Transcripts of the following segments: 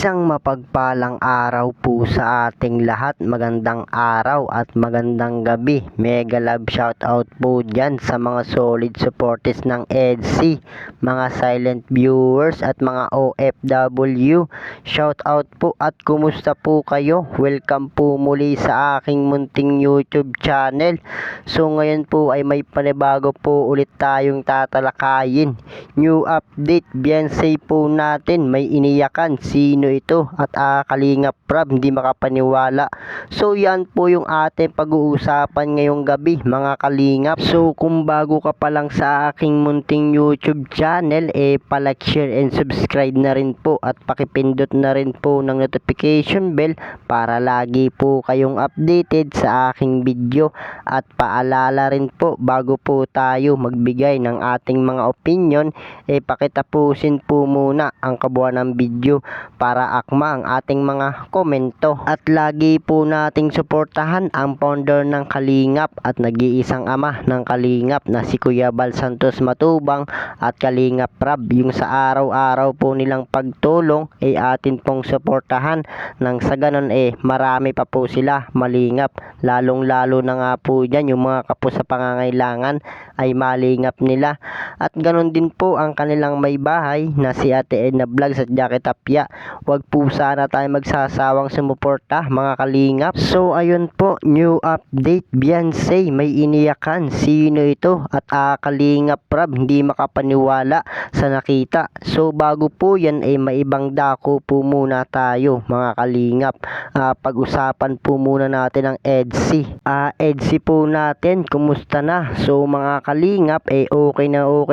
Isang mapagpalang araw po sa ating lahat. Magandang araw at magandang gabi. Mega love shoutout po dyan sa mga solid supporters ng EDC, mga silent viewers at mga OFW. Shoutout po at kumusta po kayo? Welcome po muli sa aking munting YouTube channel. So ngayon po ay may panibago po ulit tayong tatalakayin. New update, Beyonce po natin, may iniyakan. Sino ito? At Kalingap Prab, hindi makapaniwala. So yan po yung ating pag-uusapan ngayong gabi, mga kalingap. So kung bago ka pa lang sa aking munting YouTube channel, palike, share and subscribe na rin po at pakipindot na rin po ng notification bell para lagi po kayong updated sa aking video. At paalala rin po, bago po tayo magbigay ng ating mga opinion, pakitapusin po muna ang kabuuan ng video para akma ang ating mga komento. At lagi po nating suportahan ang founder ng Kalingap at nag-iisang ama ng Kalingap na si Kuya Bal Santos Matubang at Kalingap Prab. Yung sa araw-araw po nilang pagtulong atin pong suportahan, nang sa ganon marami pa po sila malingap. Lalong-lalo na nga po dyan yung mga kapos sa pangangailangan ay malingap nila. At ganon din po ang kanilang may bahay na si Ate Edna Vlogs at Jackie Tapia. Huwag po sana tayo magsasawang sumuporta, mga kalingap. So ayun po, new update, Beyonce may iniyakan. Sino ito? At Kalingap Prab, hindi makapaniwala sa nakita. So bago po yan may ibang dako po muna tayo, mga kalingap. Pag-usapan po muna natin ang EDC. EDC po natin, kumusta na? So mga kalingap, okay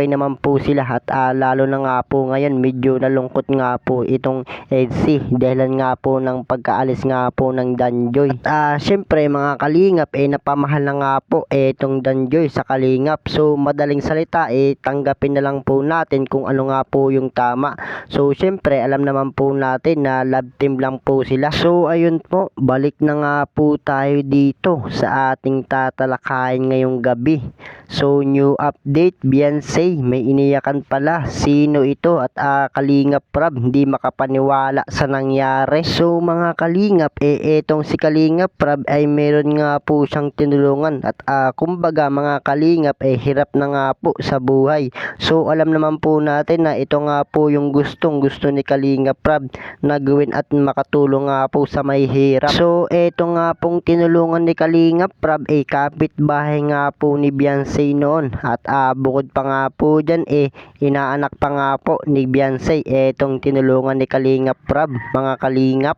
naman po sila. At lalo na nga po ngayon, medyo nalungkot nga po itong EDC dahil nga po ng pagkaalis nga po ng Danjoy. At syempre mga kalingap, napamahal na nga po itong Danjoy sa kalingap. So madaling salita, tanggapin na lang po natin kung ano nga po yung tama. So syempre alam naman po natin na love team lang po sila. So ayun po, balik na nga po tayo dito sa ating tatalakayin ngayong gabi. So new update, Beyonce may iniyakan pala. Sino ito? At Kalingap Prab, hindi makapaniwala sa nangyari. So mga kalingap, etong si Kalingap Prab ay meron nga po siyang tinulungan. At kumbaga mga kalingap, hirap na nga po sa buhay. So alam naman po natin na ito nga po yung gusto ni Kalingap Prab na gawin at makatulong nga po sa may hirap. So eto nga pong tinulungan ni Kalingap Prab kapitbahay nga po ni Beyonce noon. At bukod pa nga po dyan, inaanak pa nga po ni Beyonce etong tinulungan ni Kalingap Prab, mga kalingap.